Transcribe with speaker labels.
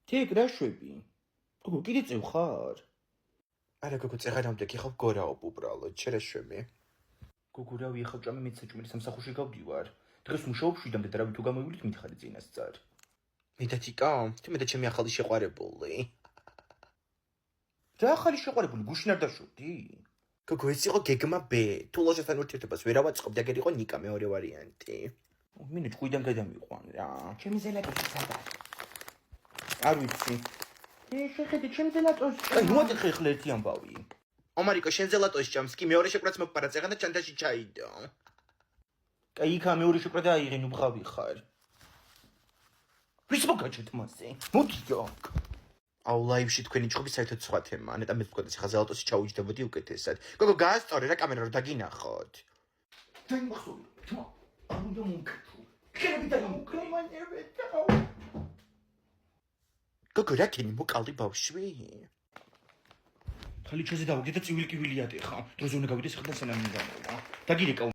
Speaker 1: თეკ რა შვები? გოგო კიდე წევ ხარ?
Speaker 2: არა გოგო წეღარამდე კი ხავ გორაობ უბრალოდ შე რა შვები?
Speaker 1: გოგო რავი ახლა ჭამე მეც საჭმელი სამსახურში გავდივარ. დღეს მუშაობ 7-მდე და რავი თუ გამოვივლით მითხარი წინასწარ.
Speaker 2: მე და თიკა? თუ მე და ჩემი ახალი შეყვარებული.
Speaker 1: რა ახალი შეყვარებული გუშინ არ დაშვდი?
Speaker 2: გოგო ეს იყო გეგმა B. თუ ლოჟასთან ურთიერთობას ვერ ავაწყობდი, აგერ იყო ნიკა მეორე ვარიანტი.
Speaker 1: მინე ჭკვიდან გადამიყვან რა. ჩემი ზელატოსი სადა? არ ვიცი. შეხედე ჩემი ზელატოს. აი მოატეხე ხლა ერთი ამბავი.
Speaker 2: ომარიკო შენ ზელატოს ჭამს კი მეორე შეკვრაც მოგპარა წეღან და ჩანთაში ჩაიდო.
Speaker 1: კაი იქა მეორე შეკვრა დაიღე ნუ ბღავი ხარ. ვის მოგაჩეთ მასე? მოდი ჯოკ.
Speaker 2: აუ ლაივში თქვენი ჭხობი საერთოდ სხვა თემაა. ნეტა მე ვთქვა და ხა ზელატოსი ჩაუჯდებოდი უკეთესად. გოგო გაასწორე რა კამერა რომ დაგინახოთ.
Speaker 1: დაიმახსოვრე. თმა. არ უნდა მომკეთო. შენები დაიმკრე.
Speaker 2: გოგო რა ქენი მოკალდი ბავშვი?
Speaker 1: ხალი ჩაზე დავაგდე და წივილ კივილი ატეხა. დროზე უნდა გავიდეს ხდა სანამ მიდამოვა. დაგირეკა